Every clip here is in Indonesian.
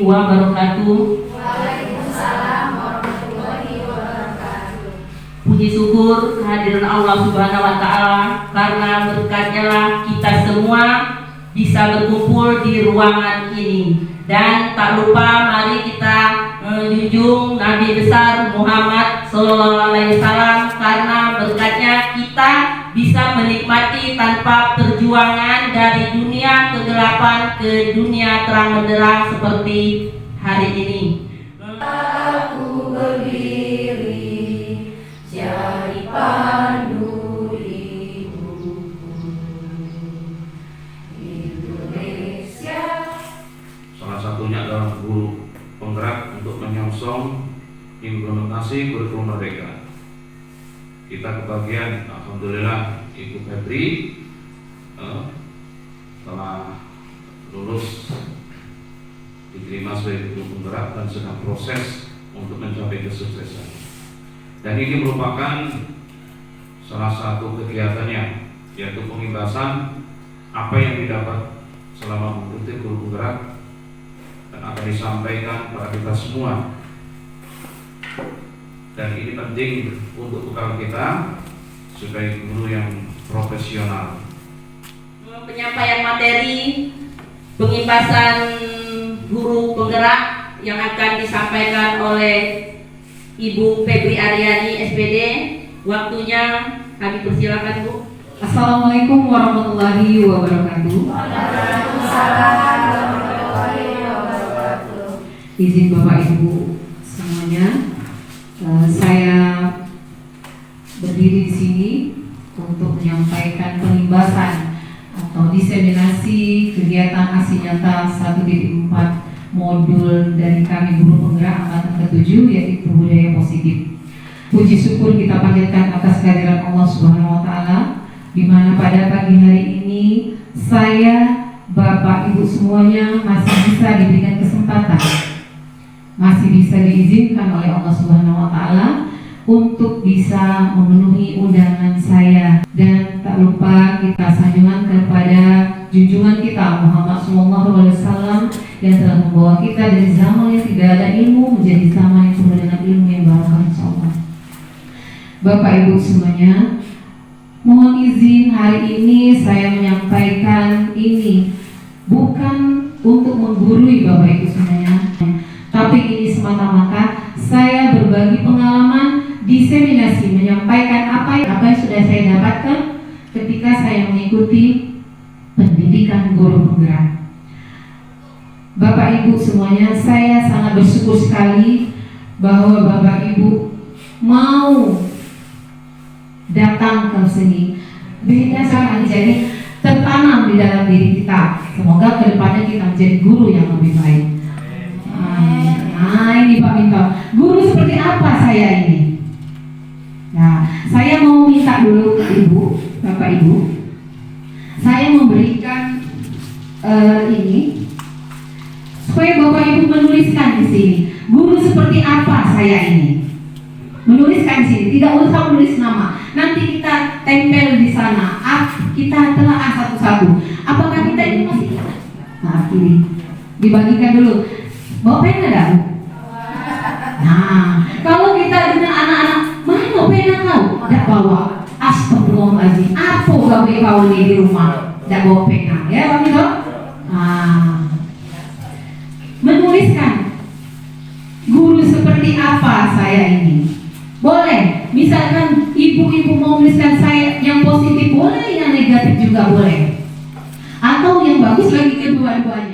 wabarakatuh. Waalaikumsalam warahmatullahi wabarakatuh. Puji syukur kehadiran Allah Subhanahu wa Ta'ala, karena berkatnya lah kita semua bisa berkumpul di ruangan ini. Dan tak lupa mari kita menjunjung Nabi besar Muhammad Sallallahu Alaihi Wasallam, karena berkatnya kita bisa menikmati tanpa perjuangan dari dunia kegelapan ke dunia terang benderang seperti hari ini. Aku berdiri jadi pandu hidupku, Indonesia. Salah satunya adalah guru penggerak untuk menyongsong implementasi kurikulum merdeka. Kita kebagian, alhamdulillah, Ibu Febri telah lulus diterima sebagai guru penggerak dan sedang proses untuk mencapai kesuksesan. Dan ini merupakan salah satu kegiatannya, yaitu pengimbasan apa yang didapat selama mengikuti guru penggerak dan akan disampaikan kepada kita semua. Dan ini penting untuk bekal kita sebagai guru yang profesional. Penyampaian materi pengimbasan guru penggerak yang akan disampaikan oleh Ibu Febri Aryani SPD. Waktunya kami persilakan, Bu. Assalamualaikum warahmatullahi wabarakatuh. Waalaikumsalam warahmatullahi wabarakatuh. Izin Bapak Ibu semuanya, saya berdiri di sini untuk menyampaikan pengimbasan atau diseminasi kegiatan aksi nyata 1.4 modul dari kami guru penggerak angkatan ke-7, yaitu budaya positif. Puji syukur kita panjatkan atas kehadiran Allah Subhanahu wa Ta'ala, di mana pada pagi hari ini saya, Bapak Ibu semuanya masih bisa diberikan kesempatan, masih bisa diizinkan oleh Allah Subhanahu wa Ta'ala untuk bisa memenuhi undangan saya. Dan tak lupa kita sanjungan kepada junjungan kita Muhammad SAW yang telah membawa kita dari zaman yang tidak ada ilmu menjadi zaman yang penuh dengan ilmu yang barokah, insyaallah. Bapak Ibu semuanya, mohon izin hari ini saya menyampaikan ini bukan untuk menggurui Bapak Ibu semuanya, tapi ini semata-mata saya berbagi pengalaman, diseminasi, menyampaikan apa yang sudah saya dapatkan ketika saya mengikuti pendidikan guru penggerak. Bapak Ibu semuanya, saya sangat bersyukur sekali bahwa Bapak Ibu mau datang ke sini. Beda sekali, jadi tertanam di dalam diri kita. Semoga kedepannya kita menjadi guru yang lebih baik. Nah ini Pak Minto, guru seperti apa saya ini? Nah, saya mau minta dulu ke Ibu, Bapak Ibu, saya memberikan ini supaya Bapak Ibu menuliskan di sini, guru seperti apa saya ini. Menuliskan di sini, tidak usah menulis nama. Nanti kita tempel di sana. Kita telah satu-satu. Apakah kita ini masih? Nah, ini dibagikan dulu. Bawa pena dah. Nah, kalau kita dengan anak-anak, mana pena kau? Tak bawa. Astagfirullahaladzim. Apa gawe kau ni di rumah? Tak bawa pena, ya Pak Mito? Nah, menuliskan guru seperti apa saya ini. Boleh, misalkan ibu-ibu mau menuliskan saya yang positif boleh, yang negatif juga boleh. Atau yang bagus lagi kedua-duanya.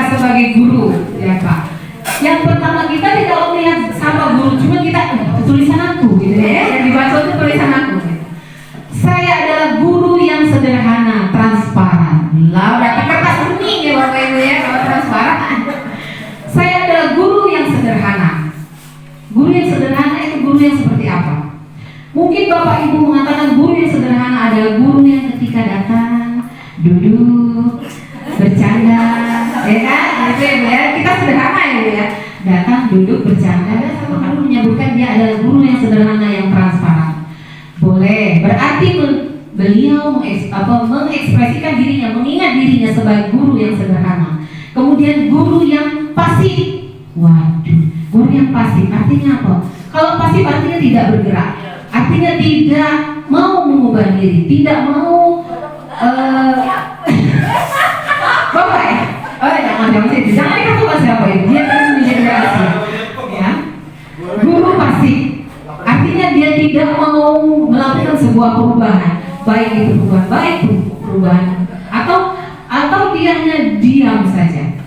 Sebagai guru, ya Pak. Yang pertama kita tidak melihat sama guru, cuma kita tulisan aku, gitu ya. Yang dibaca itu tulisan aku. Saya adalah guru yang sederhana, transparan. Lah, dapat kertas kuning ya Bapak Ibu ya, kalau transparan. Saya adalah guru yang sederhana. Guru yang sederhana itu Bapak Ibu mengatakan guru yang sederhana adalah guru yang ketika datang duduk bercanda, ya kan? Itu ya, kita sederhana ya. Datang duduk bercanda, maka guru menyebutkan dia adalah guru yang sederhana yang transparan. Boleh, berarti beliau mengekspresikan dirinya, mengingat dirinya sebagai guru yang sederhana. Kemudian guru yang pasif. Waduh, guru yang pasif artinya apa? Kalau pasif artinya tidak bergerak, artinya tidak mau mengubah diri, tidak mau Bapak ya? Oh jangan dikatakan Mas siapa itu, dia kan menjadi rahasia ya. Guru pasif artinya dia tidak mau melakukan sebuah perubahan, baik itu perubahan atau dia hanya diam saja.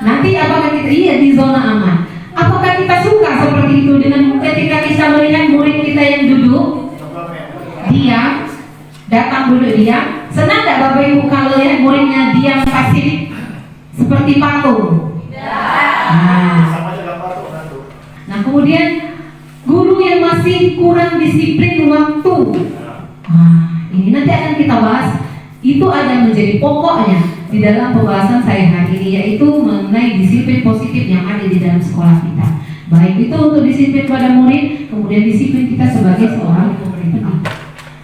Nanti apakah kita di zona aman? Apakah kita suka seperti itu dengan ketika kita melihat murid kita yang duduk diam, datang duduk diam? Senang nggak Bapak Ibu kalau lihat muridnya diam pasif seperti patung? Nah kemudian guru yang masih kurang disiplin waktu. Ini nanti akan kita bahas. Itu ada menjadi pokoknya di dalam pembahasan saya hari ini, yaitu mengenai disiplin positif yang ada di dalam sekolah kita. Baik itu untuk disiplin pada murid, kemudian disiplin kita sebagai seorang pendidik.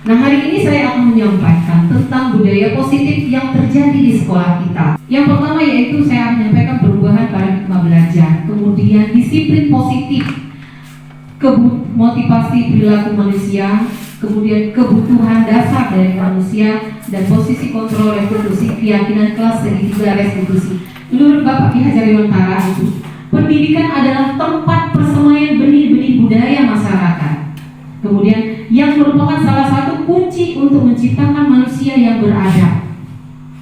Nah hari ini saya akan menyampaikan tentang budaya positif yang terjadi di sekolah kita. Yang pertama yaitu saya akan menyampaikan perubahan paradigma belajar, kemudian disiplin positif, motivasi perilaku manusia, kemudian kebutuhan dasar dari manusia, dan posisi kontrol restitusi, keyakinan kelas segitiga restitusi. Menurut Bapak Ki Hajar Dewantara itu, pendidikan adalah tempat persemaian benih-benih budaya masyarakat. Kemudian yang merupakan salah satu kunci untuk menciptakan manusia yang beradab.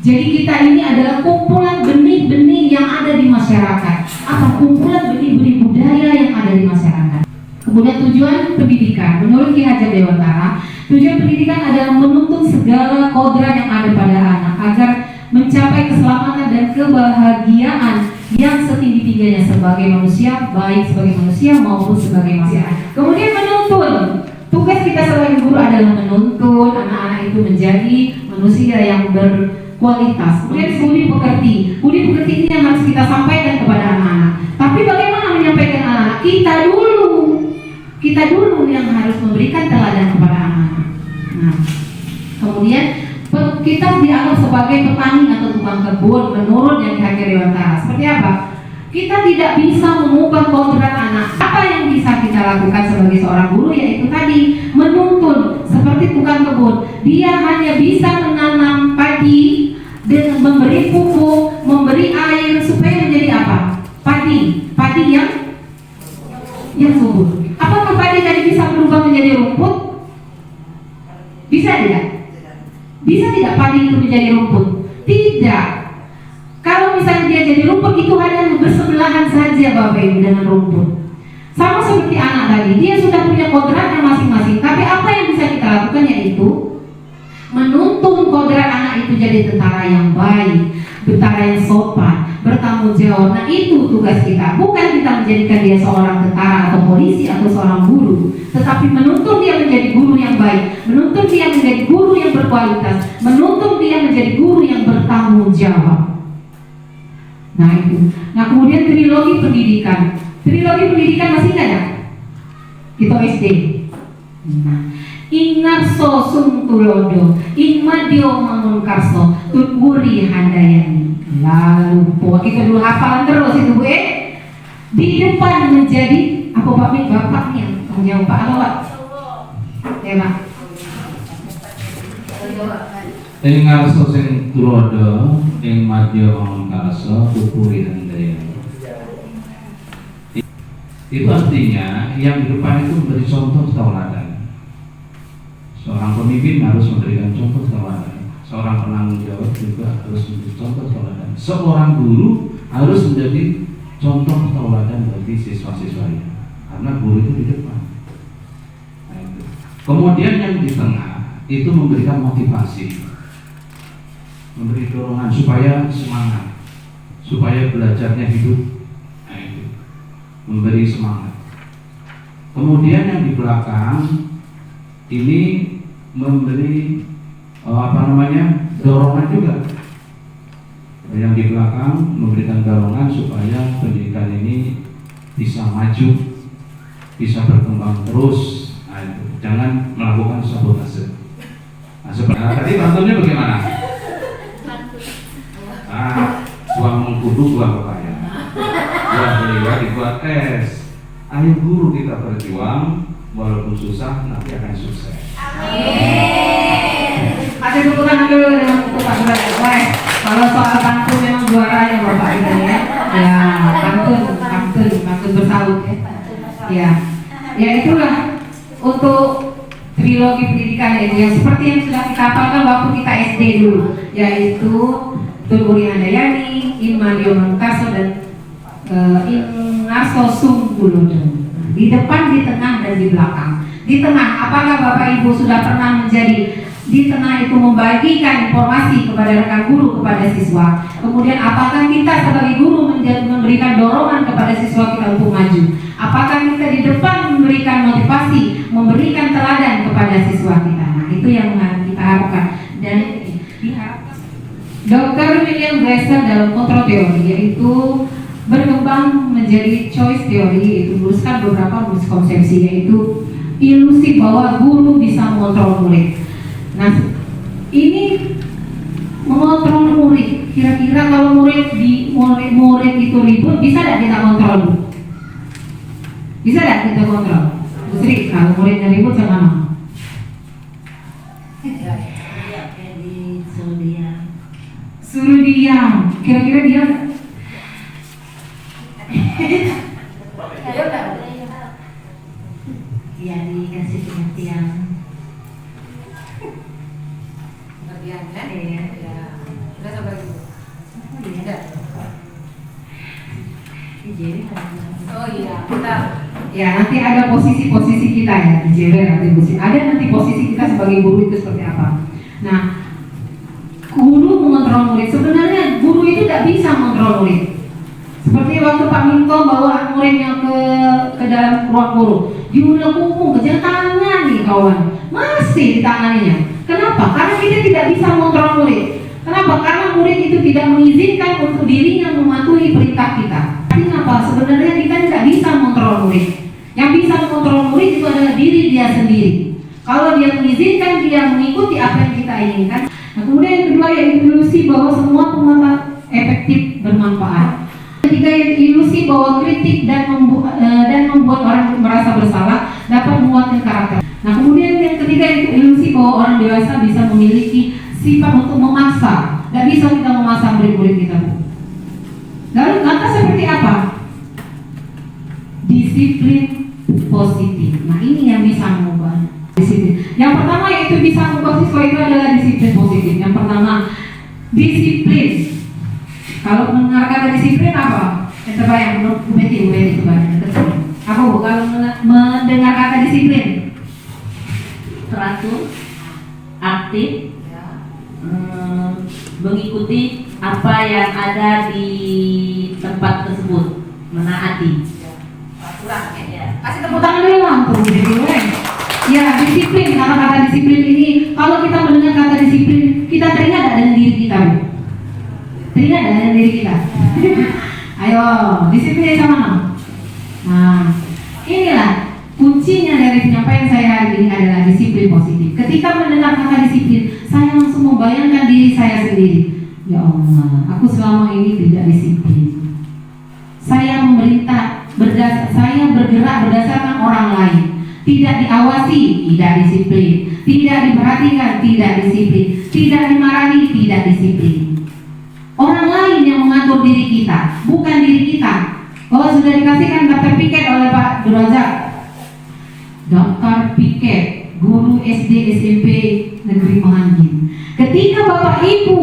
Jadi kita ini adalah kumpulan benih-benih yang ada di masyarakat. Apa kumpulan benih-benih budaya yang ada di masyarakat? Kemudian tujuan pendidikan, menurut Ki Hajar Dewantara, tujuan pendidikan adalah menuntut segala kodrat yang ada pada anak agar mencapai keselamatan dan kebahagiaan yang setinggi-tingginya sebagai manusia, baik sebagai manusia maupun sebagai masyarakat. Kemudian menuntun, tugas kita sebagai guru adalah menuntun anak-anak itu menjadi manusia yang berkualitas. Kemudian budi pekerti ini yang harus kita sampaikan kepada anak-anak. Tapi bagaimana menyampaikan anak-anak? Kita dulu yang harus memberikan teladan kepada anak-anak. Nah, kemudian kita dianggap sebagai petani atau tukang kebun menurut yang Ki Hajar Dewantara. Seperti apa? Kita tidak bisa mengubah kodrat anak. Apa yang bisa kita lakukan sebagai seorang guru yaitu tadi menuntun seperti tukang kebun. Dia hanya bisa menanam padi dengan memberi pupuk, memberi air supaya menjadi apa? Padi yang subur. Apakah padi tadi bisa berubah menjadi rumput? Bisa tidak? Bisa tidak padi itu menjadi rumput? Tidak. Kalau misalnya dia jadi rumput, itu hanya bersebelahan saja Bapak Ibu dengan rumput. Sama seperti anak tadi, dia sudah punya kodratnya masing-masing. Tapi apa yang bisa kita lakukan yaitu menuntun kodrat anak itu jadi tentara yang baik, tentara yang sopan, bertanggung jawab. Nah itu tugas kita. Bukan kita menjadikan dia seorang tentara atau polisi atau seorang guru, tetapi menuntun dia menjadi guru yang baik, menuntun dia menjadi guru yang berkualitas, menuntun dia menjadi guru yang bertanggung jawab. Nah itu. Nah kemudian trilogi pendidikan. Trilogi pendidikan masih ada? Kita SD. Nah, Ingarso sung tulodo, Ingmadio mangunkarso, tutburi handayani. Lalu kita dulu hafalan terus itu Bu di depan menjadi apa bapaknya yang Pak Alawat ya Pak. Ingarso sing tulodo, Ingmadio mangunkarso, tutburi handayani. Itu artinya yang di depan itu memberi contoh tauladan. Seorang pemimpin harus memberikan contoh tauladan. Seorang penanggung jawab juga harus menjadi contoh tauladan. Seorang guru harus menjadi contoh tauladan bagi siswa-siswanya. Karena guru itu di depan. Nah, itu. Kemudian yang di tengah itu memberikan motivasi, memberi dorongan supaya semangat, supaya belajarnya hidup. Memberi semangat. Kemudian yang di belakang ini memberi dorongan juga. Yang di belakang memberikan dorongan supaya pendidikan ini bisa maju, bisa berkembang terus. Nah, itu. Jangan melakukan sabotase. Tadi bantunnya bagaimana? Buah mengkudu, buah pepaya, buah beliwa dibuat es. Ayo guru kita berjuang, walaupun susah nanti akan sukses. Ada dukungan dulu dengan untuk Pak Guru. Kalau soal pantun memang juara yang Bapak ini ya. Ya, pantun bersaut ya. Ya itulah untuk trilogi pendidikan itu yang seperti yang sudah kita hafalkan waktu kita SD dulu, yaitu Tulburi Handayani, Imadio Mangkaso dan Ingarso Sunggulodo. Di depan, di tengah, dan di belakang. Di tengah, apakah Bapak Ibu sudah pernah menjadi di tengah itu membagikan informasi kepada rekan guru, kepada siswa? Kemudian apakah kita sebagai guru memberikan dorongan kepada siswa kita untuk maju? Apakah kita di depan memberikan motivasi, memberikan teladan kepada siswa kita? Nah, itu yang kita harapkan. Dan diharapkan Dr. William Glasser dalam kontrol teori, yaitu berkembang menjadi choice teori, yaitu menuliskan beberapa miskonsepsi, yaitu ilusi bahwa guru bisa mengontrol murid. Nah, ini mengontrol murid. Kira-kira kalau murid itu ribut, bisa tidak kita kontrol? Bisa tidak kita kontrol? Bu Sri, kalau muridnya ribut sama mana? Suruh diam. Kira-kira dia Ya dikasih pengertian. pengertian kan? Iya. Ya. Sudah sampai dulu. Tidak. Oh iya, kita ya nanti ada posisi-posisi kita ya di JWR atribusi. Ada nanti posisi kita sebagai guru itu seperti apa. Nah, guru mengontrol murid. Sebenarnya guru itu tidak bisa mengontrol murid. Seperti waktu Pak Minto bawa muridnya ke dalam ruang guru, diudah kumpul kejar tangan nih kawan, masih ditanganinya. Kenapa? Karena kita tidak bisa mengontrol murid. Kenapa? Karena murid itu tidak mengizinkan untuk dirinya mematuhi perintah kita. Artinya apa? Sebenarnya kita tidak bisa mengontrol murid. Yang bisa mengontrol murid itu adalah diri dia sendiri. Kalau dia mengizinkan dia mengikuti apa yang kita inginkan. Nah, kemudian yang kedua yaitu ilusi bahwa semua pengetahuan efektif bermanfaat. Ketiga yaitu ilusi bahwa kritik dan membuat orang merasa bersalah dapat menguatkan karakter. Nah, kemudian yang ketiga yaitu ilusi bahwa orang dewasa bisa memiliki sifat untuk memaksa. Tidak bisa kita memaksa murid-murid kita. Lalu lantas seperti apa? Disiplin positif. Nah, ini yang bisa mengubah disiplin. Yang pertama yaitu bisa mengubah siswa itu adalah disiplin positif. Yang pertama disiplin. Kalau mendengar kata disiplin apa? Yang terbayang menurut Bu Betty itu banyak. Apa Bu kalau mendengar kata disiplin? Teratur, aktif, mengikuti apa yang ada di tempat tersebut, menaati. Kurang ya. Kasih tepuk tangan dulu lah untuk Bu Betty. Ya, disiplin. Karena kata disiplin ini, kalau kita mendengar kata disiplin, kita teringat dengan diri kita, Bu. Teringat dengan diri kita. Ayo, disiplin sama mana? Nah, inilah kuncinya dari penyampaian saya hari ini adalah disiplin positif. Ketika mendengar kata disiplin, saya langsung membayangkan diri saya sendiri. Ya Allah, aku selama ini tidak disiplin. Saya memerintah, saya bergerak berdasarkan orang lain. Tidak diawasi, tidak disiplin. Tidak diperhatikan, tidak disiplin. Tidak dimarahi, tidak disiplin. Orang lain yang mengatur diri kita, bukan diri kita. Oh, sudah dikasihkan daftar piket oleh Pak Durajak. Daftar piket guru SD SMP Negeri Mangin. Ketika Bapak Ibu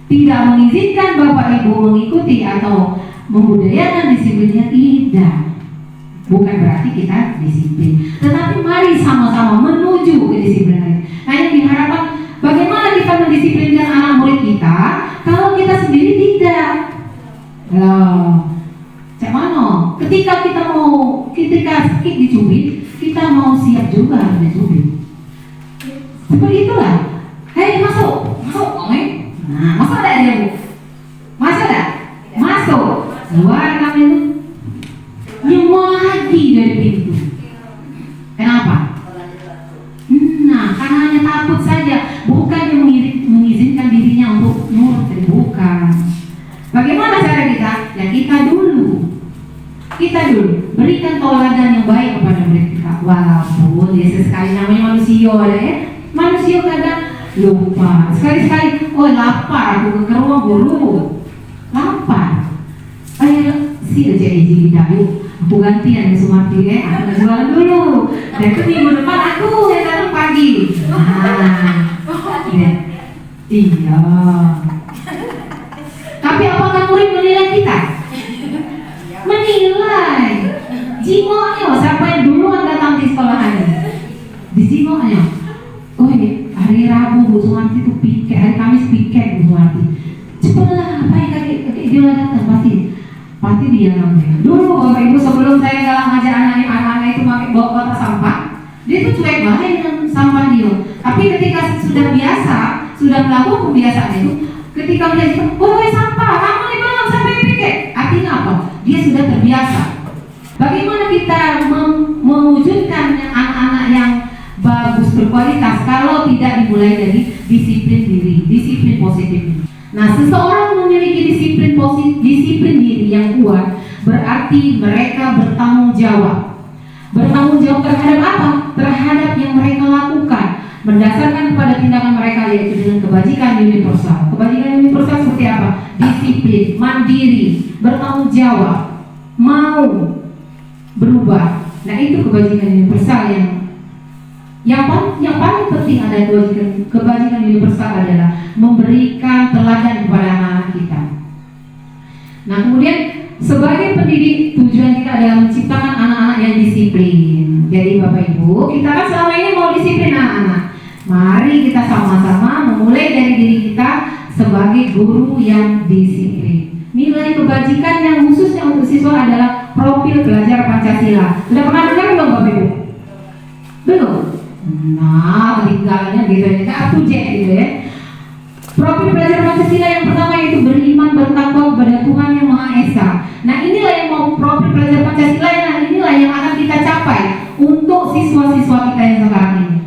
tidak mengizinkan Bapak Ibu mengikuti atau membudayakan disiplinnya, tidak. Bukan berarti kita disiplin, tetapi mari sama-sama menuju kedisiplinan. Nah, yang diharapkan bagaimana kita mendisiplinkan anak murid kita kalau kita sendiri tidak. Cak mano, ketika sakit dicubit, kita mau siap juga dicubit. Seperti itulah. Hei masuk, masuk, nah masuk ada dia bu, masuk ada, masuk, keluar kami itu nyemoti dari pintu. Kenapa? Nah, karena hanya takut saja, bukan yang mengizinkan dirinya untuk nurut, bukan. Bagaimana cara kita? Ya kita dulu berikan tauladan yang baik kepada mereka. Walaupun ya sesekali namanya manusia ya, manusia kadang lupa. Sekali-sekali, oh lapar, aku ke ruang guru, lapar. Ayo si aja izin dayu. Aku gantian ya Sumarti aku jualan dulu. Dan itu minggu depan aku yang datang pagi. Iya. Tapi apakah murid menilai kita? Menilai. Jimonya, siapa yang duluan datang di sekolah ini? Di jimonya. Oh ini hari Rabu Bu Sumarti itu piket, hari Kamis piket Bu Sumarti. Cepatlah, apa yang kakek dia datang pasti dia namanya. Dulu Bapak Ibu sebelum saya galang ngajar anak-anak itu pakai bawa kotak sampah, dia tuh cuek banget dengan sampah dia. Tapi ketika sudah biasa, sudah melakukan kebiasaan itu, ketika melihat bawa sampah, kamu nih belum sampai piket. Artinya apa? Dia sudah terbiasa. Bagaimana kita mewujudkan anak-anak yang bagus berkualitas kalau tidak dimulai dari disiplin diri, disiplin positif. Nah, seseorang memiliki disiplin diri yang kuat berarti mereka bertanggung jawab. Bertanggung jawab terhadap apa? Terhadap yang mereka lakukan, mendasarkan kepada tindakan mereka yaitu dengan kebajikan universal. Kebajikan universal seperti apa? Disiplin, mandiri, bertanggung jawab, mau berubah. Nah, itu kebajikan universal yang paling penting ada kebajikan universal adalah memberikan teladan kepada anak-anak kita. Nah, kemudian sebagai pendidik tujuan kita adalah menciptakan anak-anak yang disiplin. Jadi Bapak Ibu, kita kan selama ini mau disiplin anak-anak. Mari kita sama-sama memulai dari diri kita sebagai guru yang disiplin. Nilai kebajikan yang khususnya untuk siswa adalah profil belajar Pancasila. Sudah pernah dengar belum Bapak Ibu? Belum? Nah, ketinggalannya gitu ya, aku cek gitu ya. Profil belajar Pancasila yang pertama yaitu beriman bertakwa kepada Tuhan Yang Maha Esa. Nah, inilah yang mau profil belajar Pancasila, inilah yang akan kita capai untuk siswa-siswa kita yang sekarang ini.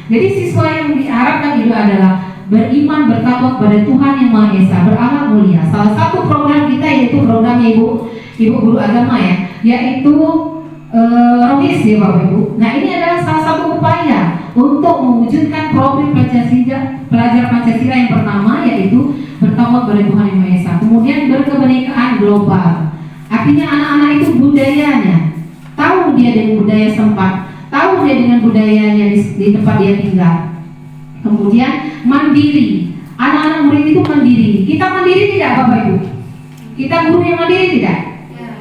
Jadi siswa yang diharapkan itu adalah beriman bertakwa kepada Tuhan Yang Maha Esa, berakhlak mulia. Salah satu program kita yaitu programnya Ibu Guru Agama ya, yaitu Rohis ya Bapak Ibu. Nah, ini adalah salah satu upaya untuk mewujudkan profil pelajar Pancasila yang pertama yaitu bertakwa kepada Tuhan Yang Maha Esa. Kemudian berkebinekaan global. Artinya anak-anak itu budayanya, tahu dia dengan budaya setempat, tahu dia dengan budayanya di tempat dia tinggal. Kemudian mandiri. Anak-anak murid itu mandiri. Kita mandiri tidak Bapak Ibu? Kita guru yang mandiri tidak?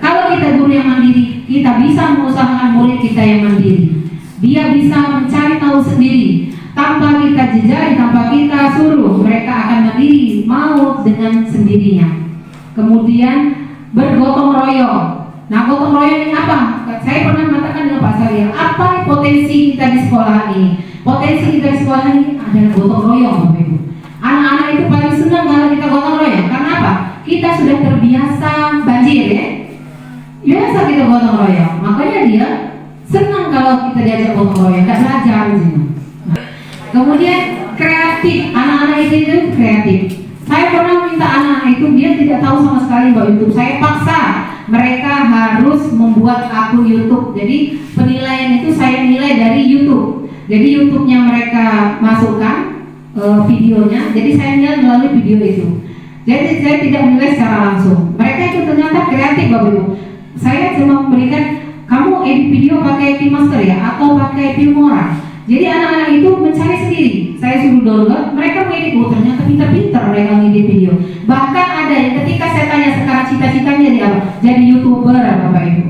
Kalau kita guru yang mandiri, kita bisa mengusahakan murid kita yang mandiri. Dia bisa mencari tahu sendiri, tanpa kita jejari, tanpa kita suruh, mereka akan mandiri, mau dengan sendirinya. Kemudian bergotong royong. Nah, gotong royong ini apa? Saya pernah mengatakan dengan Pak Salih, apa potensi kita di sekolah ini? Potensi kita di sekolah ini adalah gotong royong, Bapak Ibu. Anak-anak itu paling senang kalau kita gotong royong. Karena apa? Kita sudah terbiasa banjir ya. Biasa kita gotong royong, makanya dia senang kalau kita diajak gotong royong, gak belajar gitu. Kemudian kreatif, anak-anak itu kreatif. Saya pernah minta anak-anak itu, dia tidak tahu sama sekali bahwa YouTube. Saya paksa mereka harus membuat akun YouTube. Jadi penilaian itu saya nilai dari YouTube. Jadi YouTube-nya mereka masukkan videonya, jadi saya nilai melalui video itu. Jadi saya tidak menilai secara langsung. Mereka itu ternyata kreatif Bapak Ibu. Saya cuma memberikan kamu edit video pakai KineMaster ya atau pakai Filmora. Jadi anak-anak itu mencari sendiri. Saya suruh download, mereka mengedit. Oh ternyata pintar-pintar mereka ngedit video. Bahkan ada yang ketika saya tanya sekarang cita-citanya jadi apa? Jadi YouTuber Bapak Ibu.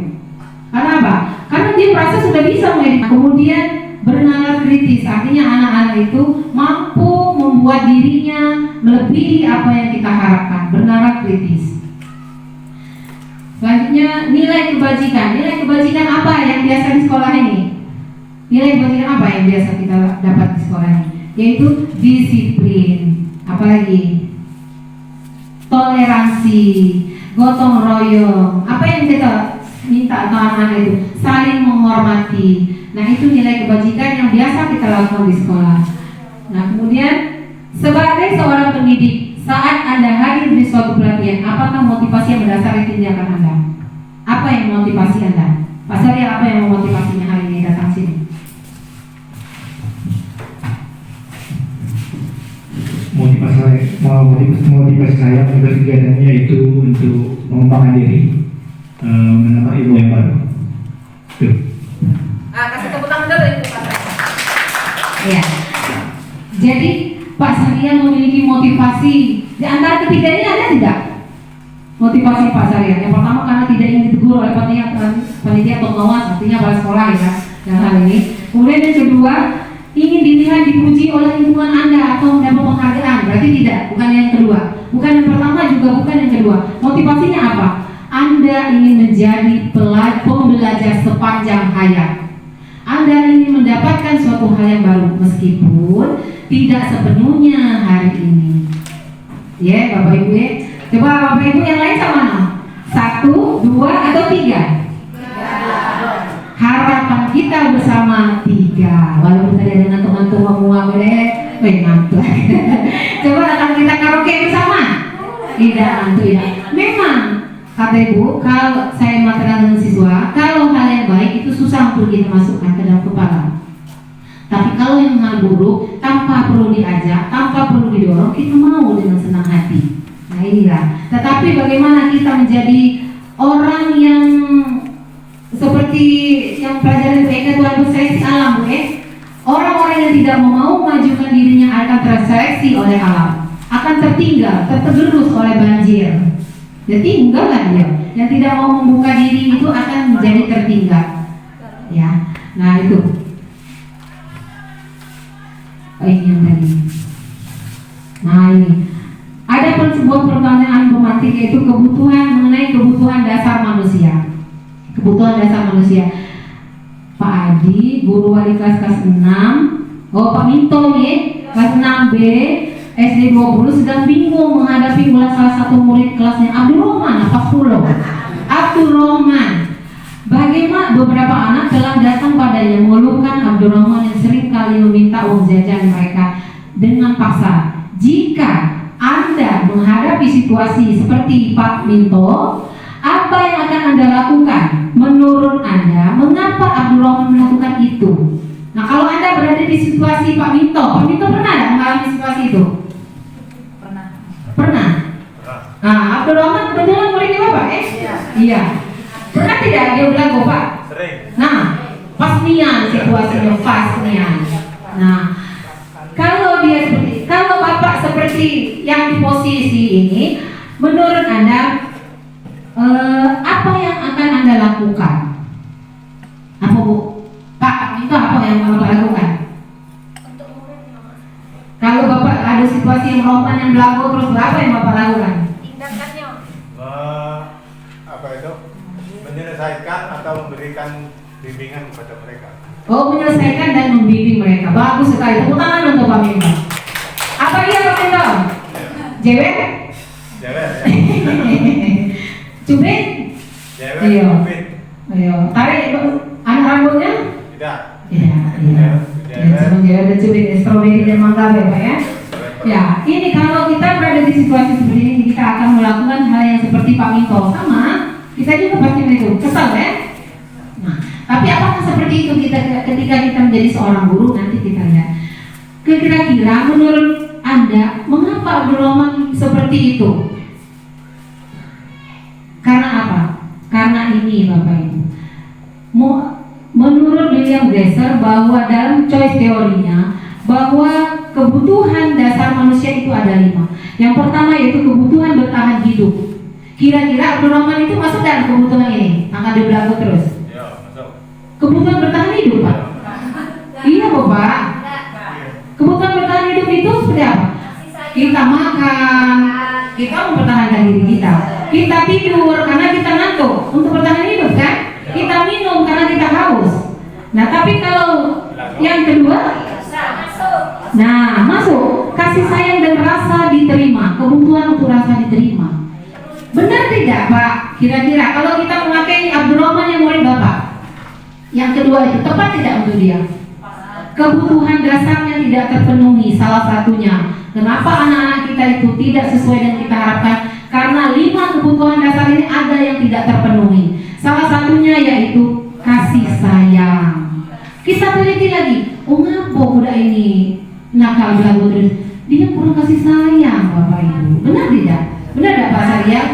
Karena apa? Karena dia merasa sudah bisa mengedit. Kemudian bernalar kritis, artinya anak-anak itu mampu membuat dirinya melebihi apa yang kita harapkan. Bernalar kritis. Selanjutnya nilai kebajikan. Nilai kebajikan apa yang biasa di sekolah ini? Nilai kebajikan apa yang biasa kita dapat di sekolah ini? Yaitu disiplin, apalagi toleransi, gotong royong. Apa yang kita minta atau anak-anak itu saling menghormati. Nah, itu nilai kebajikan yang biasa kita lakukan di sekolah. Nah, kemudian sebagai seorang pendidik, saat Anda hadir di suatu pelatihan, apakah motivasi yang mendasari tindakan Anda? Apa yang memotivasi Anda? Pak Syariah, apa yang memotivasinya hari ini datang sini? Motivasi saya untuk kegiatannya itu untuk mengembangkan diri, menambah ilmu yang baru. Tuh. Kasih tepuk tangan dulu itu Pak Syariah. Iya. Jadi Pak Syariah memiliki motivasi. Di antara ketiganya ada tidak? Motivasi Pak Syariah. Yang pertama karena tidak ingin ditegur oleh panitia atau pengawas, artinya kepala sekolah ya dalam hal ini. Kemudian yang kedua, ingin dilihat dipuji oleh lingkungan Anda atau mendapat penghargaan. Berarti tidak, bukan yang kedua. Bukan yang pertama juga bukan yang kedua. Motivasinya apa? Anda ingin menjadi pembelajar sepanjang hayat. Anda ingin mendapatkan suatu hal yang baru meskipun tidak sepenuhnya hari ini. Ya, Bapak Ibu ya. Coba Bapak Ibu yang lain sama mana? 1, 2, atau 3? Harapan kita bersama 3. Walaupun tadi ada ngantuk-ngantuk ngomong ngantuk. Coba akan kita karaoke bersama. Tidak ngantuk ya. Memang kata Ibu, kalau saya material dengan siswa, kalau hal yang baik itu susah untuk kita masukkan ke dalam kepala. Tapi kalau yang hal buruk, tanpa perlu diajak, tanpa perlu didorong, kita mau dengan senang hati. Nah inilah. Tetapi bagaimana kita menjadi orang yang seperti yang pelajaran mereka Tuhan berseleksi alam, Bu ya? Orang-orang yang tidak mau majukan dirinya akan terseleksi oleh alam, akan tertinggal, tergerus oleh banjir. Ya tinggallah dia. Yang tidak mau membuka diri itu akan menjadi tertinggal. Ya, nah itu. Oh ini yang tadi. Nah ini. Ada pun sebuah pertanyaan pemantik yaitu mengenai kebutuhan dasar manusia. Kebutuhan dasar manusia. Pak Adi, guru wali kelas 6. Oh Pak Minto nih, kelas 6B. SD 20 sedang bingung menghadapi ulas salah satu murid kelasnya Abdul Rahman Abdul Rahman. Bagaimana beberapa anak telah datang padanya mengeluhkan Abdul Rahman yang sering kali meminta uang jajan mereka dengan paksa. Jika Anda menghadapi situasi seperti Pak Minto, apa yang akan Anda lakukan? Menurut Anda, mengapa Abdul Rahman melakukan itu? Nah kalau Anda berada di situasi Pak Minto pernah tidak mengalami situasi itu? Pernah. Nah, Abdul Rahman kebetulan muridnya Bapak, Iya. Pernah tidak dia bilang Bapak? Sering. Nah, pas nian situasinya pas nian. Nah, kalau Bapak seperti yang di posisi ini, menurut Anda apa yang akan Anda lakukan? Apa Bu? Pak, itu apa yang Bapak lakukan? Kalau Bapak ada situasi yang Roman yang berlaku terus apa yang Bapak lakukan? Tindakannya apa itu? Menyelesaikan atau memberikan bimbingan kepada mereka. Oh, menyelesaikan dan membimbing mereka. Bagus sekali. Tepuk tangan untuk Pak Minto. Apa dia Pak Minto? Jewet? Jewet ya. Cubit? Jewet, Iya. cubit. Ayo, tarik anak rambutnya? Tidak. Iya. Sebelum jewet dan cubit, stroberi dan mangga ya Pak ya? Ya, ini kalau kita berada di situasi seperti ini, kita akan melakukan hal yang seperti Pak Minto. Sama, kita juga pasti itu kesal ya? Nah, tapi apakah seperti itu ketika kita menjadi seorang guru? Nanti kita lihat. Kira-kira menurut Anda, mengapa Abdul Rahman seperti itu? Karena apa? Karena ini Bapak Ibu. Menurut William Glasser bahwa dalam choice teorinya bahwa kebutuhan dasar manusia itu ada 5. Yang pertama yaitu kebutuhan bertahan hidup. Kira-kira Abdul Rahman itu masuk dalam kebutuhan ini? Angkat di belakang terus. Ya, masuk. Kebutuhan bertahan hidup Pak? Iya Bapak. Kebutuhan bertahan hidup itu seperti apa? Kita makan, kita mempertahankan diri kita. Kita tidur karena kita ngantuk untuk bertahan hidup kan? Kita minum karena kita haus. Nah, tapi kalau yang kedua, nah masuk kasih sayang dan rasa diterima, kebutuhan untuk rasa diterima. Benar tidak Pak? Kira-kira kalau kita memakai Abdurrahman yang murid Bapak, yang kedua itu tepat tidak untuk dia? Kebutuhan dasarnya tidak terpenuhi, salah satunya. Kenapa anak-anak kita itu tidak sesuai dengan kita harapkan? Karena 5 kebutuhan dasar ini ada yang tidak terpenuhi. Salah satunya yaitu kasih sayang. Kita teliti lagi, ngapa budak ini nakal belagu terus? Dia kurang kasih sayang Bapak Ibu. Benar tidak? Benar tidak Pak Syariah?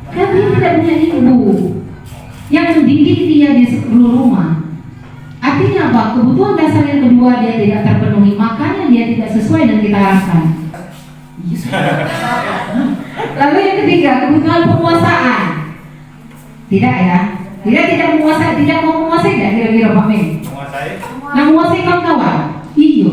Kan dia tidak punya ibu yang mendidik dia di seluruh rumah. Artinya apa? Kebutuhan dasar yang kedua dia tidak terpenuhi, makanya dia tidak sesuai dengan kita harapkan. Lalu yang ketiga, kebutuhan penguasaan. Tidak ya? Tidak menguasai, tidak mau menguasai tidak kira-kira Pak Men? Menguasai. Nah, menguasai kawan-kawan. Iyo,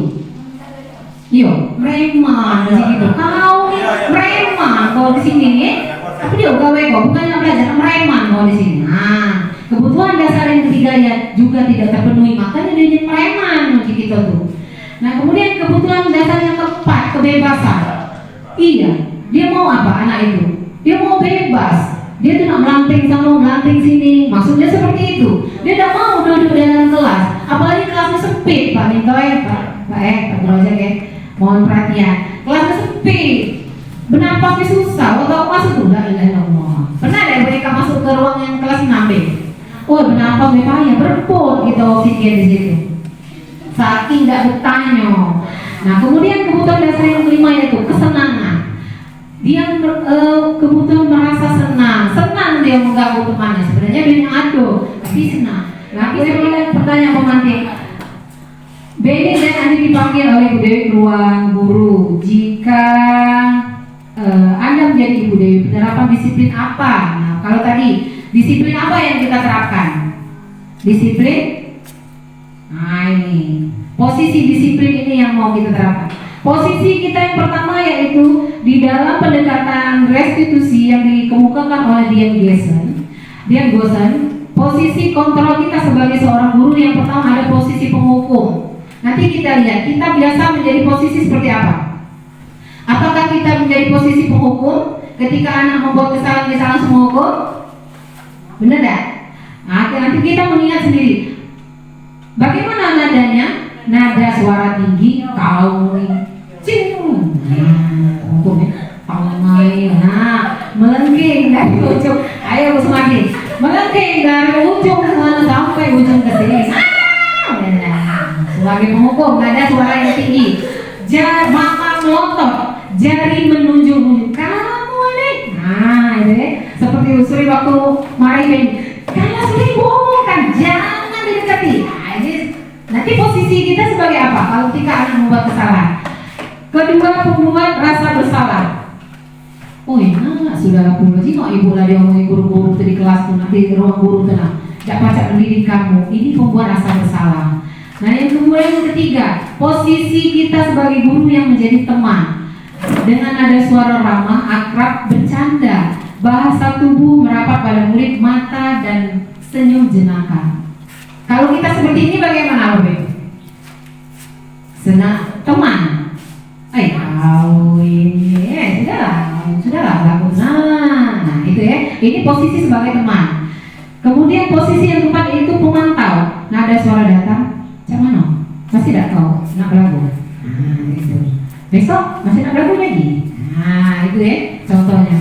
preman gitu. Kau preman kau di sini. Tapi dia gawe kok, bukannya belajar preman kau di sini. Nah, kebutuhan dasar yang ketiga ya juga tidak terpenuhi, makanya dia jadi preman macam kita tuh. Nah, kemudian kebutuhan dasar yang keempat, kebebasan. Iya, dia mau apa anak itu? Dia mau bebas. Dia tuh nak melanting sana, melanting sini. Maksudnya seperti itu. Dia tidak mau duduk dalam kelas, apalagi kelasnya sempit. Pak Minto Pak Belajar ya. Mohon perhatian. Kelasnya sempit. Bernapasnya susah. Waktu masuk tuh la ilaha illallah. Pernah ada mereka masuk ke ruang yang kelas 6B? Oh, bernapas payah, berpot gitu oksigen di situ. Saking tidak bertanya. Nah, kemudian kebutuhan dasar yang kelima yaitu kesenangan. Dia kebutuhan merasa senang dia mengganggu temannya. Sebenarnya dia yang aduh, tapi senang. Nah, saya mulai pertanyaan pemantik. Benny dan Andi dipanggil oleh Ibu Dewi ke ruang guru. Jika Anda menjadi Ibu Dewi, penerapan disiplin apa? Nah, kalau tadi disiplin apa yang kita terapkan? Disiplin. Nah, ini posisi disiplin ini yang mau kita terapkan. Posisi kita yang pertama yaitu di dalam pendekatan restitusi yang dikemukakan oleh Dian Gosen, posisi kontrol kita sebagai seorang guru yang pertama ada posisi penghukum. Nanti kita lihat kita biasa menjadi posisi seperti apa. Apakah kita menjadi posisi penghukum ketika anak membuat kesalahan kita langsung menghukum? Benar tak? Nah, nanti kita mengingat sendiri. Bagaimana nadanya? Nada suara tinggi, kau melengking dari ujung, ayo semakin melengking dari ujung sana sampai ujung ke sini. Sebagai penghukum, nada suara yang tinggi, mata melotot, jari menunjuk kamu ini. Nah, itu ya, seperti Usuri waktu mari kalau sering ngomongkan jangan didekati. Nah, ini nanti posisi kita sebagai apa? Kalau ketika anak membuat kesalahan. Kedua, pembuat rasa bersalah. Oh ya, sudah puluh kok ibu lah dia ngomongin guru-guru di kelas tuh nanti di ruang guru tuh tidak pacak mendidik kamu. Ini pembuat rasa bersalah. Nah, yang kedua, yang ketiga, posisi kita sebagai guru yang menjadi teman dengan ada suara ramah, akrab, bercanda, bahasa tubuh merapat pada murid, mata dan senyum jenaka. Kalau kita seperti ini bagaimana, Bapak? Senang teman. Kau ini, sudahlah, bagus. Nah, itu ya. Ini posisi sebagai teman. Kemudian posisi yang keempat itu pemantau. Nah, ada suara datang, cak mana? Masih tidak kau nak belagu. Nah, itu. Besok masih nak belagu lagi. Nah, itu ya contohnya.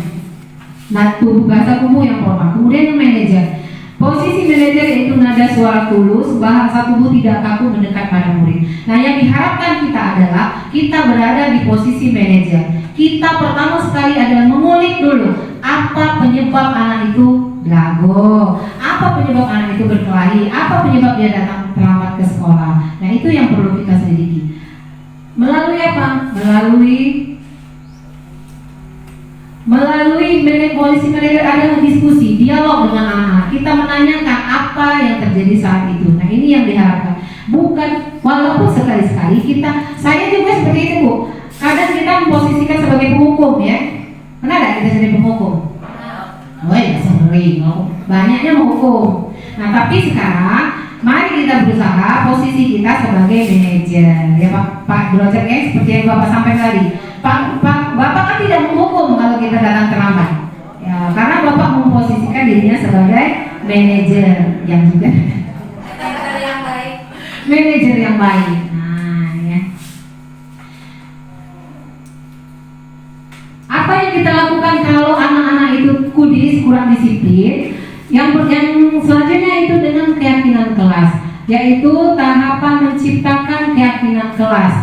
Nah, tubuh bahasa tubuh yang formal. Kemudian manajer. Posisi manajer yaitu nada suara tulus, bahasa tubuh tidak kaku mendekat pada murid. Nah, yang diharapkan kita adalah kita berada di posisi manajer. Kita pertama sekali adalah mengulik dulu apa penyebab anak itu belago, apa penyebab anak itu berkelahi, apa penyebab dia datang terlambat ke sekolah. Nah, itu yang perlu kita selidiki. Melalui apa? Melalui polisi manajer adalah diskusi, dialog dengan anak-anak. Kita menanyakan apa yang terjadi saat itu. Nah, ini yang diharapkan. Bukan, walaupun sekali-sekali saya juga seperti itu, Bu. Kadang kita memposisikan sebagai penghukum ya. Pernah nggak kita jadi penghukum? Oh ya, sering. Banyaknya menghukum. Nah, tapi sekarang Mari kita berusaha posisi kita sebagai manajer, ya Pak Brojer, seperti yang Bapak sampaikan tadi. Bapak kan tidak menghukum kalau kita datang terlambat, ya, karena Bapak memposisikan dirinya sebagai manajer yang juga manajer yang baik. Nah, ya. Apa yang kita lakukan kalau anak-anak itu kudis, kurang disiplin? Yang selanjutnya itu dengan keyakinan kelas, yaitu tahapan menciptakan keyakinan kelas.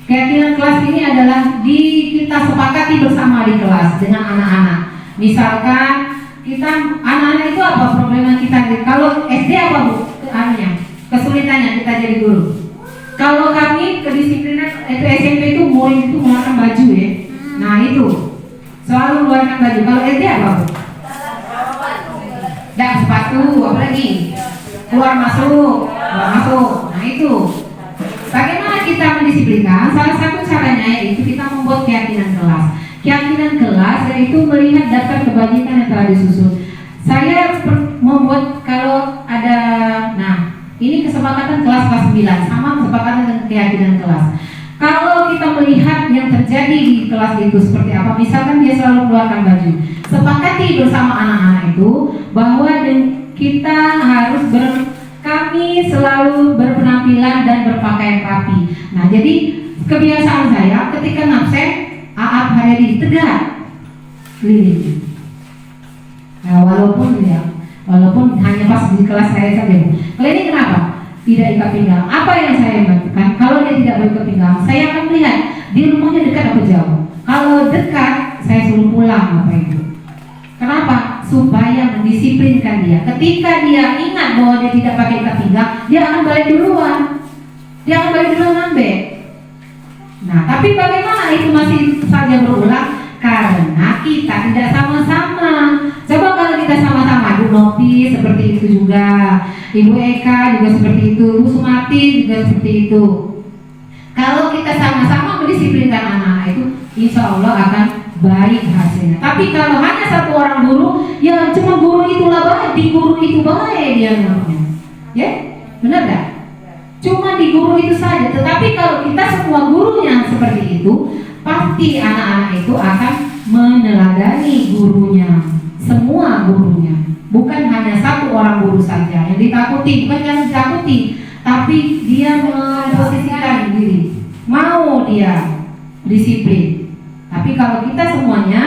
Keyakinan kelas ini adalah kita sepakati bersama di kelas dengan anak-anak. Misalkan kita anak-anak itu apa problema kita? Kalau SD apa Bu? Kesulitannya kita jadi guru. Kalau kami kedisiplinan itu SMP itu murid itu mengeluarkan baju ya. Nah itu selalu mengeluarkan baju. Kalau SD apa Bu? Dan sepatu, apalagi keluar masuk. Nah itu bagaimana kita mendisiplinkan? Salah satu caranya yaitu kita membuat keyakinan kelas. Keyakinan kelas yaitu melihat daftar kebajikan yang telah disusun. Saya membuat kalau ada, ini kesepakatan kelas 9 sama kesepakatan dengan keyakinan kelas. Kalau kita melihat yang terjadi di kelas itu seperti apa, misalkan dia selalu mengeluarkan baju, sepakati bersama anak-anak itu bahwa kita harus kami selalu berpenampilan dan berpakaian rapi. Nah, jadi kebiasaan saya ketika ngabsen, Aap Haryadi tegak keliling. Nah, walaupun hanya pas di kelas saya saja. Keliling kenapa? Tidak ikat pinggang. Apa yang saya lakukan? Kalau dia tidak berikat pinggang, saya akan melihat di rumahnya dekat atau jauh. Kalau dekat, saya suruh pulang Bapak Ibu. Kenapa? Supaya mendisiplinkan dia. Ketika dia ingat bahwa dia tidak pakai ikat pinggang, dia akan balik duluan. Dia akan balik duluan ngambil. Nah, tapi bagaimana itu masih saja berulang? Karena kita tidak sama-sama. Coba kalau kita sama-sama, Bu Nopi seperti itu juga, Ibu Eka juga seperti itu, Bu Sumati juga seperti itu. Kalau kita sama-sama mendisiplinkan anak itu, insya Allah akan baik hasilnya. Tapi kalau hanya satu orang guru, ya cuma guru itulah baik, di guru itu baik dia namanya. Ya, benar gak? Cuma di guru itu saja. Tetapi kalau kita semua gurunya seperti itu, pasti anak-anak itu akan meneladani gurunya, semua gurunya, bukan hanya satu orang guru saja yang ditakuti, bukan yang ditakuti, tapi dia memposisikan diri, mau dia disiplin. Tapi kalau kita semuanya,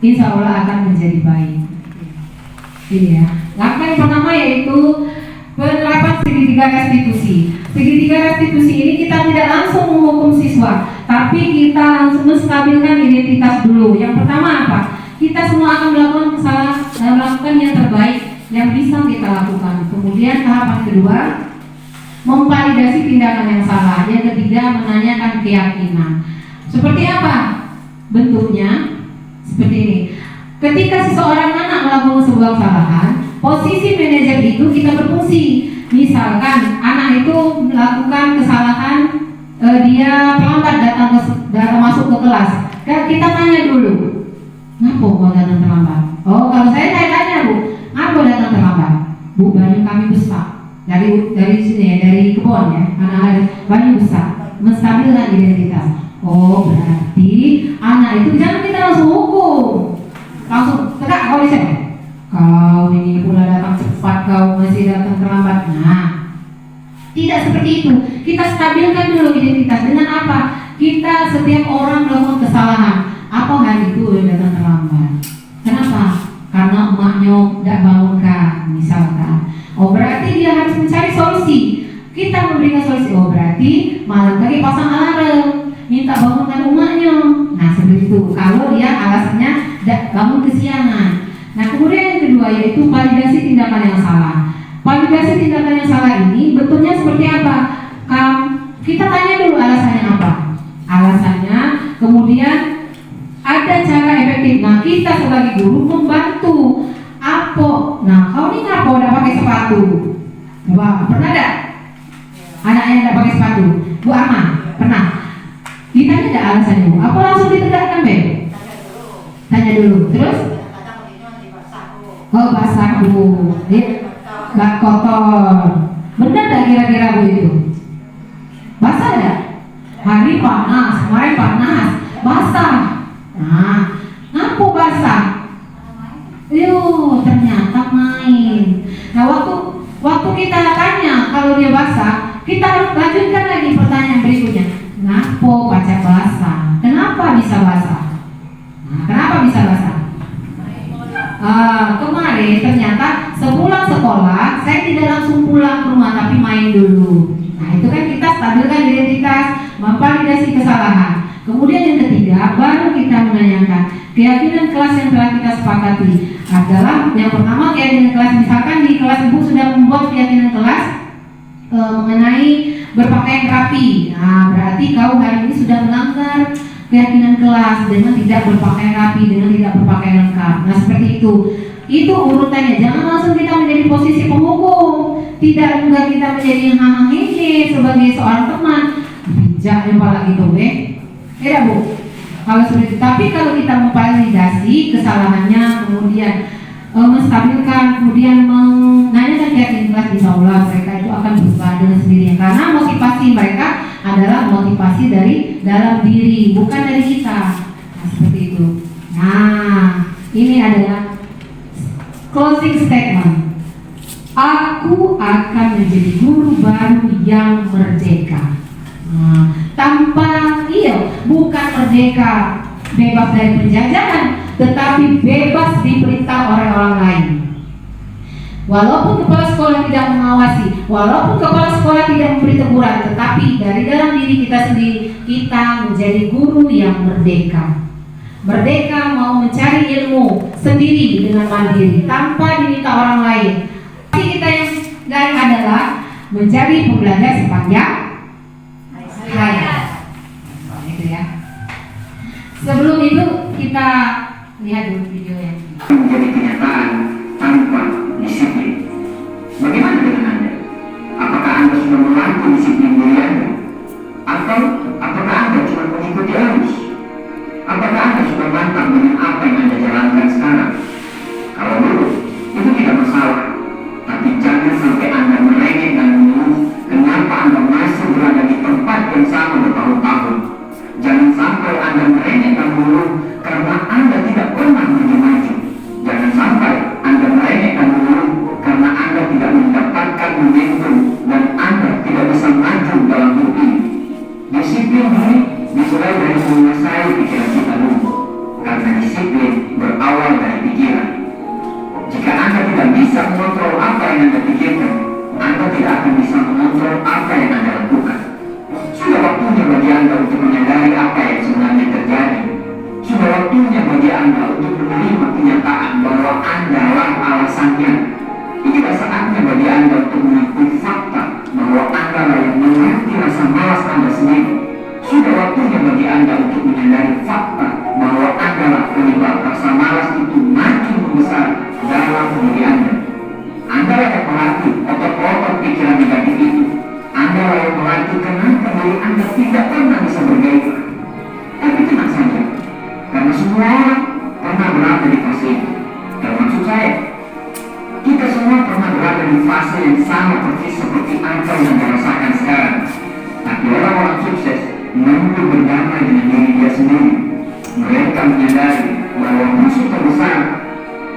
insya Allah akan menjadi baik. Iya. Langkah yang pertama yaitu penerapan segitiga restitusi. Segitiga restitusi ini kita tidak langsung menghukum siswa, tapi kita langsung menstabilkan identitas dulu. Yang pertama apa? Kita semua akan melakukan yang terbaik yang bisa kita lakukan. Kemudian tahapan kedua, memvalidasi tindakan yang salah. Yang ketiga, menanyakan keyakinan. Seperti apa bentuknya? Seperti ini. Ketika seseorang anak melakukan sebuah kesalahan, posisi manajer itu kita berfungsi. Misalkan anak itu melakukan kesalahan, dia terlambat datang masuk ke kelas. Kita tanya dulu, ngapa kau datang terlambat? Oh, kalau saya tanya Bu, ngapa datang terlambat? Bu, banyu kami besar dari sini ya, dari kebun ya, anak-anak banyu besar, menstabilkan identitas. Oh, berarti anak itu jangan kita langsung hukum, langsung tegak kau di sini. Kau ini pula datang cepat, kau masih datang terlambat. Nah, tidak seperti itu. Kita stabilkan dulu identitas dengan apa? Kita setiap orang melakukan kesalahan. Apa hari itu datang terlambat? Kenapa? Karena emaknya tidak bangunkan, misalkan. Oh, berarti dia harus mencari solusi. Kita memberikan solusi. Oh, berarti malam tadi pasang alarm, minta bangunkan emaknya. Nah, seperti itu. Kalau dia alasannya tidak bangun kesiangan. Nah, kemudian yang kedua yaitu validasi tindakan yang salah. Validasi tindakan yang salah ini bentuknya seperti apa? Kita tanya dulu alasannya apa? Alasannya, kemudian ada cara efektif. Nah, kita sebagai guru membantu. Apa? Nah, kau ini ngapa udah pakai sepatu? Coba, pernah ada? Anaknya tidak pakai sepatu. Bu Arma, pernah? Ditanya ada alasannya Bu? Apa langsung ditegakkan, Be? Tanya dulu. Terus? Oh, basah Bu, nggak kotor. Benar gak kira-kira Bu itu? Basah ya? Hari panas, kemarin panas, basah. Nah, ngapu basah? Ternyata main. Nah, waktu kita tanya kalau dia basah, kita harus lanjutkan lagi pertanyaan berikutnya. Ngapo baca basah? Kenapa bisa basah? Nah, kenapa bisa basah? Kemarin ternyata sepulang sekolah saya tidak langsung pulang ke rumah tapi main dulu. Nah, itu kan kita stabilkan identitas, memvalidasi kesalahan. Kemudian yang ketiga, baru kita menanyakan keyakinan kelas yang telah kita sepakati adalah yang pertama keyakinan kelas. Misalkan di kelas ibu sudah membuat keyakinan kelas mengenai berpakaian rapi. Nah, berarti kau hari ini sudah melanggar keyakinan kelas dengan tidak berpakaian rapi, dengan tidak berpakaian lengkap. Nah, seperti itu. Itu urutannya. Jangan langsung kita menjadi posisi penghukum. Tidak juga kita menjadi yang ini sebagai seorang teman. Bijaknya pala gitu, tidak Bu. Kalau seperti itu. Tapi kalau kita memvalidasi kesalahannya, kemudian menstabilkan, kemudian menanyakan keyakinan kelas, insya Allah mereka itu akan berubah dengan sendirinya. Karena motivasi mereka adalah motivasi dari dalam diri, bukan dari kita. Nah, seperti itu. Nah, ini adalah closing statement. Aku akan menjadi guru baru yang merdeka. Bukan merdeka bebas dari penjajahan, tetapi bebas diperintah oleh orang lain. Walaupun kepala sekolah tidak mengawasi, walaupun kepala sekolah tidak memberi teguran, tetapi dari dalam diri kita sendiri kita menjadi guru yang merdeka. Merdeka mau mencari ilmu sendiri dengan mandiri tanpa diminta orang lain. Tapi kita yang lain adalah menjadi pembelajar sepanjang hayat. Itu ya. Sebelum itu kita lihat dulu video yang ini. Menjadi kenyataan tanpa disiplin. Bagaimana dengan Anda? Apakah Anda sudah melatih disiplin diri Anda? Atau apakah Anda cuma mengikuti arus? Apakah Anda sudah mantap dengan apa yang Anda jalankan sekarang? Kalau dulu, itu tidak masalah. Tapi jangan sampai Anda merengek dan mengeluh kenapa Anda masih berada di tempat yang sama bertahun-tahun. Jangan sampai Anda merengek dan mengeluh karena Anda tidak pernah maju. Jangan sampai Anda merengek dan mengeluh karena Anda tidak mendapatkan momentum dan Anda tidak bisa maju dalam hidup ini. Disiplin diri dimulai dari menguasai pikiran kita dulu, karena disiplin berawal dari pikiran. Jika Anda tidak bisa mengontrol apa yang Anda pikirkan, Anda tidak akan bisa mengontrol apa yang Anda lakukan. Sudah waktunya bagi Anda untuk menyadari apa yang sebenarnya terjadi. Sudah waktunya bagi Anda untuk menerima kenyataan bahwa Anda lah alasannya. Inilah saatnya bagi Anda untuk mengakui fakta bahwa Anda lah yang mengerti rasa malas Anda sendiri. Sudah waktunya bagi Anda untuk menyadari fakta bahwa Anda lah penyebab rasa malas itu makin membesar dalam diri Anda. Anda lah yang melatih otot-otot pikiran negatif itu. Anda lah yang melatih kenapa diri Anda tidak pernah bisa bergairah. Tapi tenang saja, karena semua orang pernah berada di fase itu. Termasuk saya. Kita semua pernah berada di fase yang sama persis seperti apa yang Anda rasakan sekarang. Tapi orang-orang sukses mampu berdamai dengan diri dia sendiri. Mereka menyadari bahwa musuh terbesar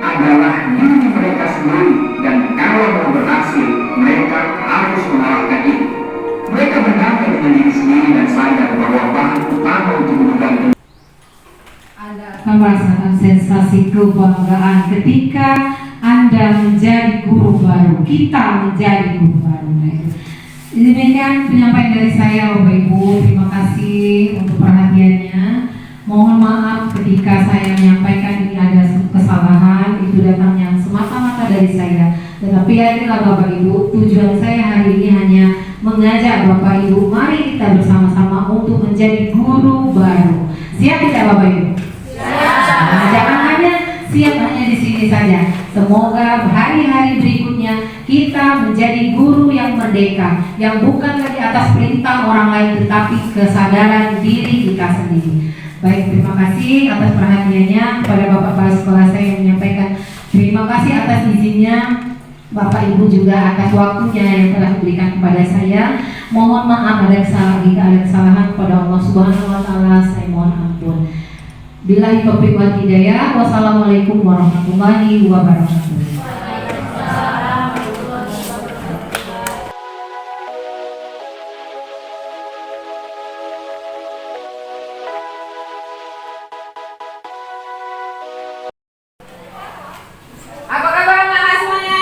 adalah diri mereka sendiri, dan kalau mau berhasil, mereka harus mengalahkan itu. Mereka berdamai dengan diri sendiri dan sadar bahwa bahan utama untuk menunggangi. Anda akan merasakan sensasi kebanggaan ketika Anda menjadi guru baru, kita menjadi guru baru. Demikian penyampaian dari saya, Bapak Ibu. Terima kasih untuk perhatiannya. Mohon maaf ketika saya menyampaikan ini ada kesalahan, itu datangnya semata-mata dari saya. Tetapi yakinlah Bapak Ibu, tujuan saya hari ini hanya mengajak Bapak Ibu, mari kita bersama-sama untuk menjadi guru baru. Siap tidak Bapak Ibu? Nah, jangan hanya siap hanya di sini saja. Semoga hari-hari berikutnya kita menjadi guru yang merdeka, yang bukan lagi atas perintah orang lain, tetapi kesadaran diri kita sendiri. Baik, terima kasih atas perhatiannya. Kepada Bapak Kepala Sekolah saya yang menyampaikan terima kasih atas izinnya. Bapak Ibu juga atas waktunya yang telah diberikan kepada saya. Mohon maaf jika ada kesalahan kepada Allah Subhanahu wa taala, saya mohon ampun. Billahi taufiq wal hidayah. Wassalamualaikum warahmatullahi wabarakatuh. Apa kabar anak-anak semuanya?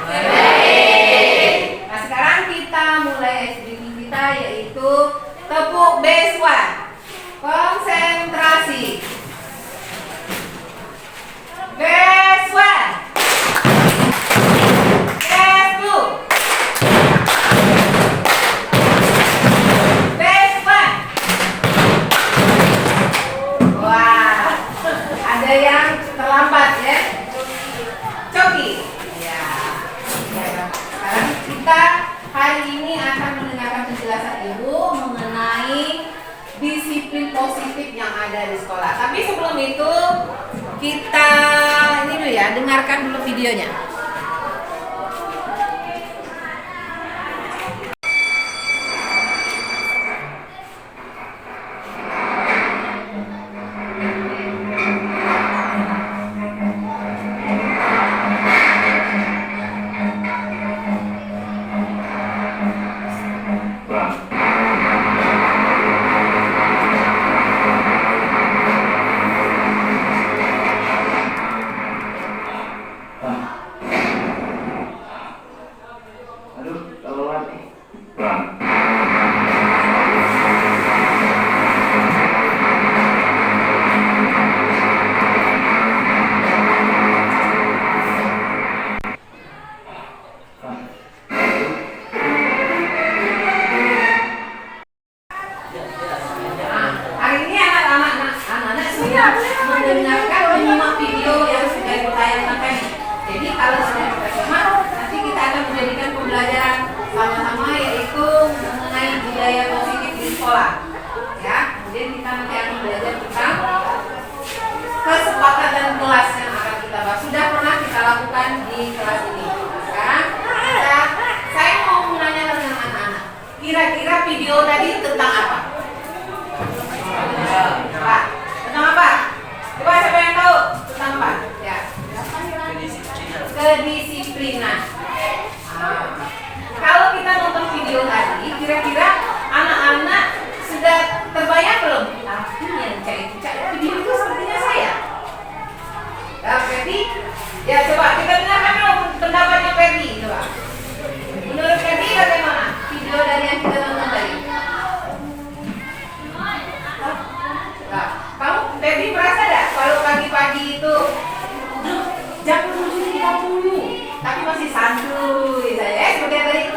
Baik. Nah sekarang kita mulai activity kita yaitu tepuk base 1. Konsentrasi. Base 1. Base 2. Base 1. Wah, ada yang terlambat ya. Coki. Ya. Sekarang kita hari ini akan mendengarkan penjelasan Ibu mengenai disiplin positif yang ada di sekolah. Tapi sebelum itu kita ini dulu ya, dengarkan dulu videonya. Hari ini anak-anak sudah mendengarkan menyimak video yang sudah ditayangkan tadi. Jadi kalau sudah kita simak, nanti kita akan menjadikan pembelajaran sama-sama yaitu mengenai budaya positif di sekolah. Ya, kemudian kita nanti akan belajar tentang kesepakatan kelas yang akan kita bahas. Sudah pernah kita lakukan di kelas ini. Sekarang saya mau menanyakan dengan anak-anak. Kira-kira video tadi tentang apa? Pak, tentang apa? Coba siapa yang tahu tentang apa? Ya. Kedisiplinan. Kalau kita nonton video tadi, kira-kira anak-anak sudah terbayang belum? Tapi yang cari video itu sepertinya saya. Ya, Ferdi. Ya, coba kita dengarkan dulu pendapatnya Ferdi. Coba. Menurut Ferdi bagaimana video dari yang kita nonton tadi? Nah, kamu Ferdi merasa gak kalau pagi-pagi itu jam 7.30 tapi masih santuy saya seperti yang tadi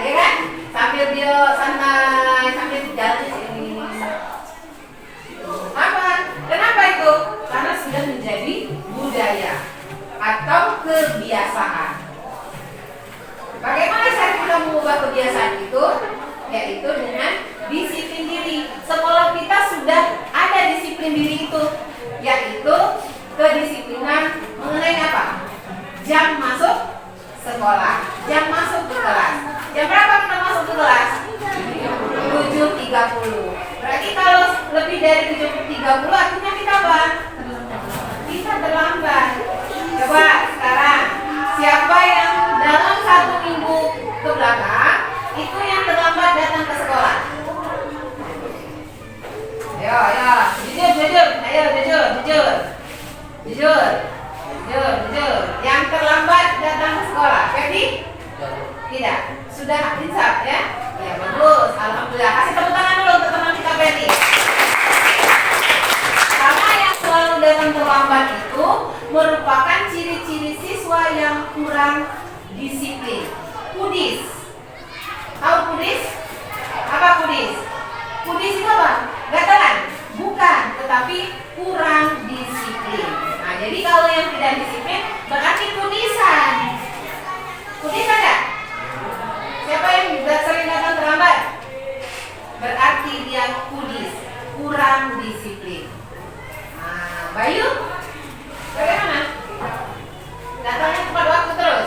ya kan? Sambil dia santai sambil jalan di sini. Apa? Kenapa itu? Karena sudah menjadi budaya atau kebiasaan. Bagaimana cara kita mengubah kebiasaan itu? Yaitu dengan disiplin diri. Sekolah kita sudah ada disiplin diri itu, yaitu kedisiplinan mengenai apa? Jam masuk sekolah, jam masuk ke kelas. Jam berapa kita masuk ke kelas? 7.30. Berarti kalau lebih dari 7.30 artinya kita apa? Kita terlambat. Coba sekarang siapa yang dalam 1 minggu ke belakang itu yang terlambat datang ke sekolah? Ayo, jujur. Yang terlambat datang ke sekolah, Ferdi? Tidak. Sudah insaf ya? Ya bagus, alhamdulillah. Kasih tepuk tangan dulu untuk teman kita Ferdi. Karena yang selalu datang terlambat itu merupakan ciri-ciri siswa yang kurang disiplin. Kudis. Tahu kudis? Apa kudis? Kudis itu apa? Gatalan? Bukan, tetapi kurang disiplin. Nah, jadi kalau yang tidak disiplin berarti kudisan. Kudisan enggak? Siapa yang sering datang terlambat? Berarti dia kudis, kurang disiplin. Nah, Bayu, bagaimana? Datangnya tepat waktu terus?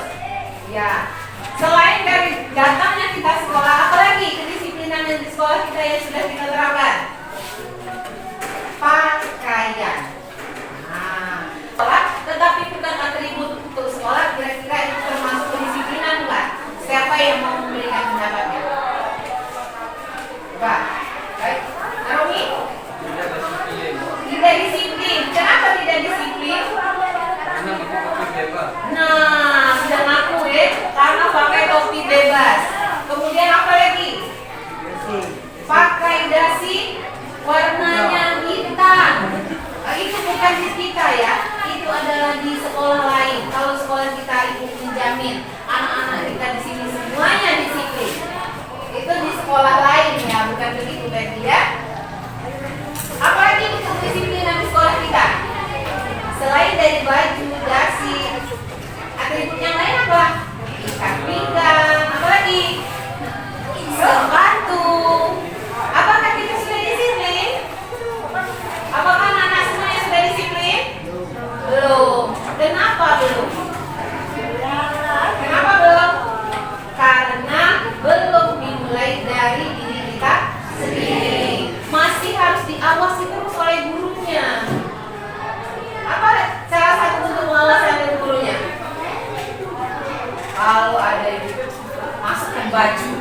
dari baju, dasi, atribut yang lain apa? Ikat pinggang, apa lagi? Sepatu. Apakah kita sudah disiplin? Apakah anak-anak semuanya sudah disiplin? Belum. Kenapa belum? Kenapa belum? Karena belum dimulai dari diri kita sendiri. Masih harus diawasi terus oleh gurunya. Apa salah satu bentuk pengawasan dari gurunya? Kalau ada yang masukkan baju,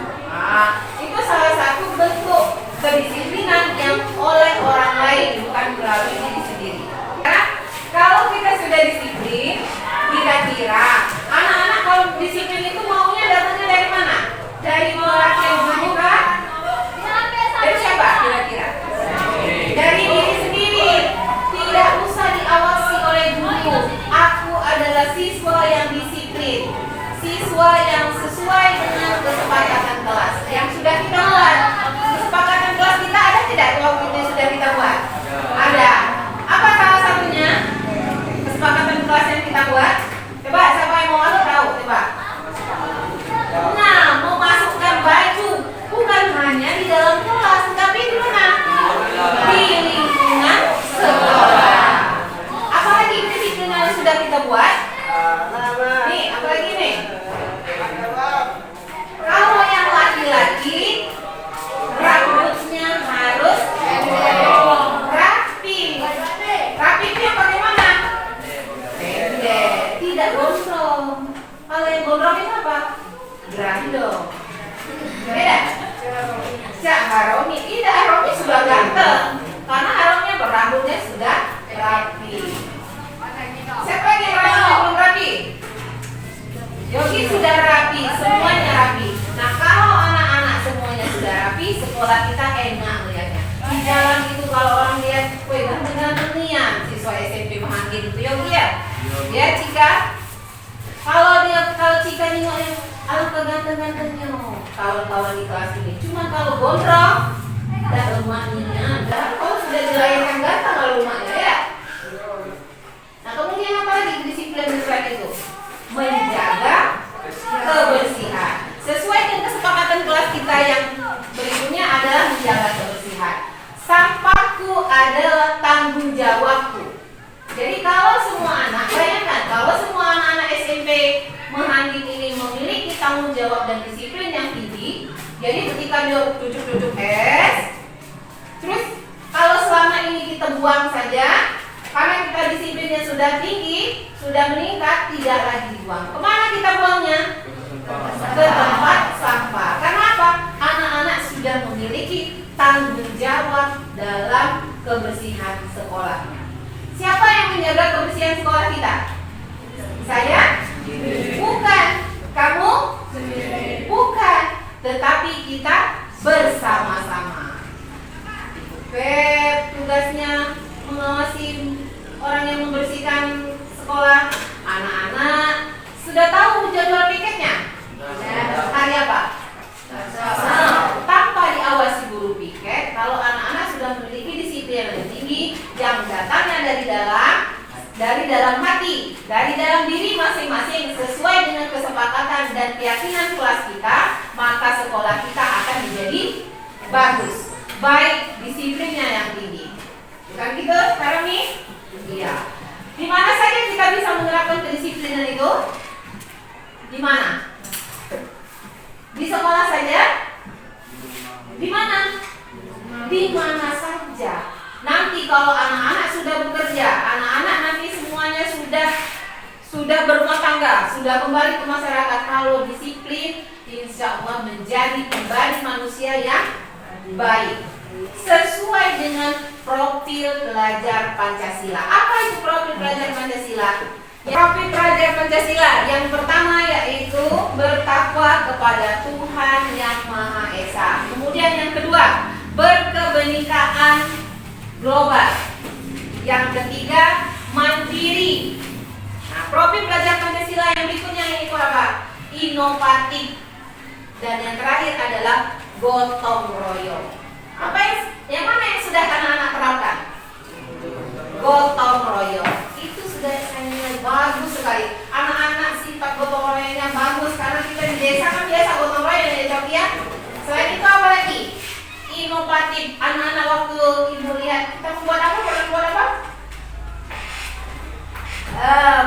itu salah satu bentuk kedisiplinan yang oleh orang lain, bukan melalui diri sendiri. Karena kalau kita sudah disiplin, kira-kira anak-anak kalau disiplin itu maunya datangnya dari mana? Dari mewakili guru kan? Dari siapa kira-kira? Dari diri sendiri. Tidak usah diawasi oleh guru. Aku adalah siswa yang disiplin, siswa yang sesuai dengan kesepakatan kelas yang sudah kita buat. Kesepakatan kelas kita ada tidak waktu itu sudah kita buat? Ada. Apa salah satunya? Kesepakatan kelas yang kita buat? Coba siapa yang mau tahu? Coba. Nah, memasukkan baju bukan hanya di dalam kelas, tapi di mana? Di lingkungan sekolah. Apalagi disiplinan yang sudah kita buat? Nih, apalagi nih? Kalau yang laki-laki, rambutnya harus rapi. Rapi itu yang bagaimana? Pendek, tidak gondrong. Kalau yang gondrong itu apa? Grandong. Beda? Haromi, tidak, Haromi sudah ganteng. Karena Haromi berambutnya sudah rapi. Siapa yang belum rapi? Yogi sudah rapi, semuanya rapi. Nah, kalau anak-anak semuanya sudah rapi, sekolah kita enak melihatnya. Di jalan itu kalau orang lihat, wih, ganteng-gantengnya siswa SMP Mahangin itu Yogi ya. Ya, Cika. Kalau Cika nengoknya, aduh keganteng-gantengnya kawan-kawan di kelas ini. Cuma kalau gondrong, dan rumahnya, kalau sudah dilahirkan ganteng kalau rumahnya ya. Nah, kemudian apa lagi disiplin selain itu? Menjaga kebersihan. Sesuai dengan kesepakatan kelas kita yang berikutnya adalah menjaga kebersihan. Sampahku adalah tanggung jawabku. Jadi kalau semua anak, bayangkan kalau semua anak-anak SMP Mahangin ini memiliki tanggung jawab dan disiplin yang tinggi. Jadi ketika dia cucuk-cucuk es, terus kalau selama ini kita buang saja, karena kita disiplinnya sudah tinggi, sudah meningkat, tidak lagi dibuang. Kemana kita buangnya? Ke tempat sampah. Karena apa? Anak-anak sudah memiliki tanggung jawab dalam kebersihan sekolahnya. Siapa yang menjaga kebersihan sekolah kita? Saya? Bukan. Kamu? Bukan. Tetapi kita bersama-sama. Tugasnya mengawasi orang yang membersihkan sekolah. Anak-anak sudah tahu jadwal piketnya? Hari apa? Tanpa diawasi guru piket, kalau anak-anak sudah memiliki disiplin yang tinggi, yang datangnya dari dalam hati, dari dalam diri masing-masing, sesuai dengan kesepakatan dan keyakinan kelas kita, maka sekolah kita akan menjadi bagus, baik disiplinnya yang tinggi. Bukan gitu sekarang nih? Iya. Di mana saja kita bisa menerapkan kedisiplinan itu? Di mana? Di sekolah saja? Di mana? Di mana saja. Nanti kalau anak-anak sudah bekerja, anak-anak nanti semuanya sudah berumah tangga, sudah kembali ke masyarakat, kalau disiplin, insya Allah menjadi kembali manusia yang baik, sesuai dengan profil pelajar Pancasila. Apa itu profil pelajar Pancasila? Profil pelajar Pancasila yang pertama yaitu bertakwa kepada Tuhan Yang Maha Esa. Kemudian yang kedua, berkebenekaan global. Yang ketiga, mandiri. Nah, profil pelajar Pancasila yang berikutnya yaitu apa? Inovatif. Dan yang terakhir adalah gotong royong. Apa yang mana yang sudah anak-anak terapkan? Gotong royong. Itu sudah saya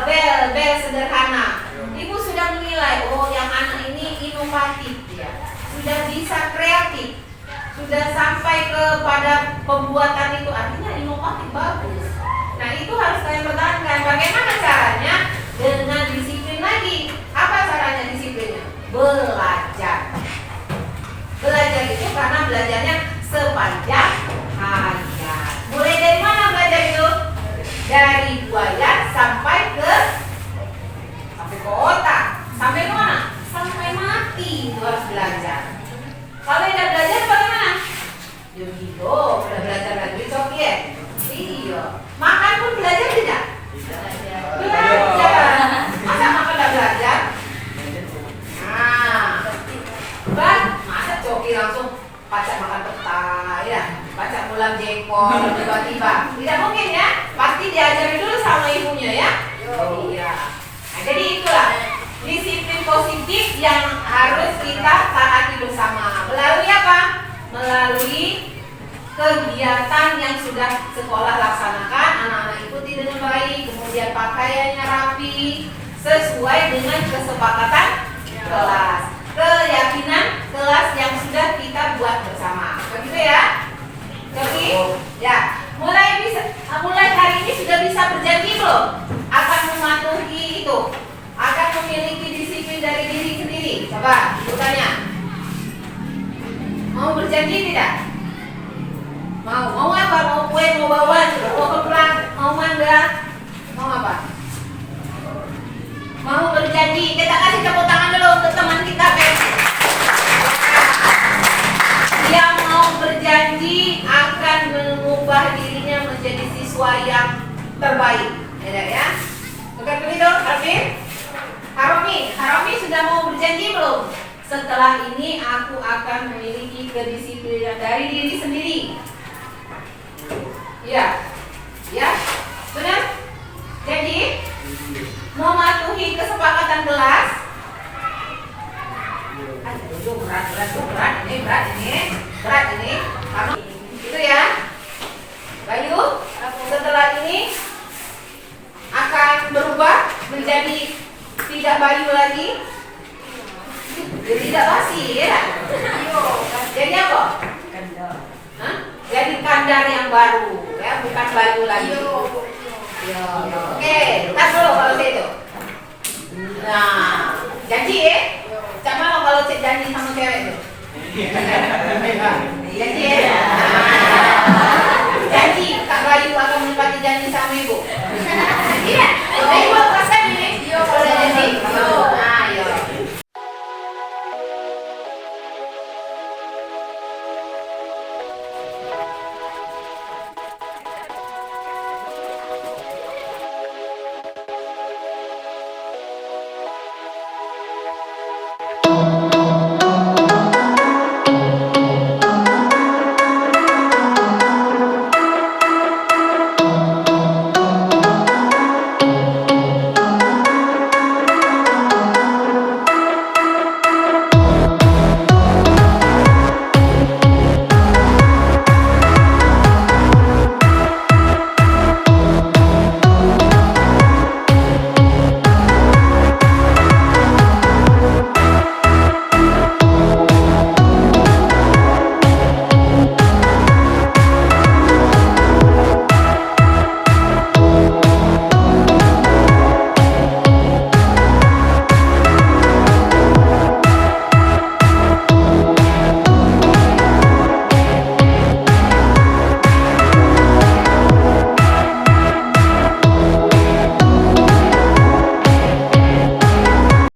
bel sederhana. Ibu sudah menilai, oh yang anak ini inovatif ya, sudah bisa kreatif, sudah sampai kepada pembuatan itu, artinya inovatif bagus. Nah itu harus kalian pertahankan. Bagaimana caranya? Dengan disiplin lagi. Apa caranya disiplinnya? Belajar. Belajar itu karena belajarnya sepanjang hayat. Mulai dari mana belajar itu? Dari buaya sampai ke otak. Sampai ke mana? Sampai mati itu harus belajar. Kalau tidak belajar bagaimana? Ya hidup, udah belajar lagi ya. Iya. Makan pun belajar tidak? Belajar. Masa makan tidak belajar? Nah, masa coki langsung pacak makan peta, ya? Pacak mulam jengkol tiba-tiba. Tidak mungkin ya? Pasti diajari dulu sama ibunya ya. Iya. Nah, jadi itulah disiplin positif yang harus kita taati bersama. Melalui apa? Melalui kegiatan yang sudah sekolah laksanakan, anak-anak ikuti dengan baik, kemudian pakaiannya rapi, sesuai dengan kesepakatan kelas, keyakinan kelas yang sudah kita buat bersama. Begitu ya? Oke? Ya. Mulai hari ini sudah bisa berjanji belum? Akan mematuhi itu, akan memiliki disiplin dari diri sendiri. Coba, ibu tanya. Mau berjanji tidak? Mau apa? Mau kue, mau bawang, mau keplang, mau mangga, mau apa? Mau berjanji? Kita kasih tepuk tangan dulu untuk teman kita, Ben. Yang mau berjanji akan mengubah dirinya menjadi siswa yang terbaik, ya? Bukan begitu, Haromi sudah mau berjanji belum? Setelah ini aku akan memiliki kedisiplinan dari diri sendiri. Ya, benar? Jadi mematuhi kesepakatan kelas. Aduh, berat ini. Kamu itu ya, Bayu. Setelah ini akan berubah menjadi tidak Bayu lagi, jadi tidak basi ya. Jadi apa? Jadi kandar yang baru, ya, bukan Bayu lagi. Oke, tas dulu kalau itu. Nah, janji ya. Sama lo kalau janji sama cewek itu. Janji ya. Janji, Kak Bayu akan menepati janji sama ibu.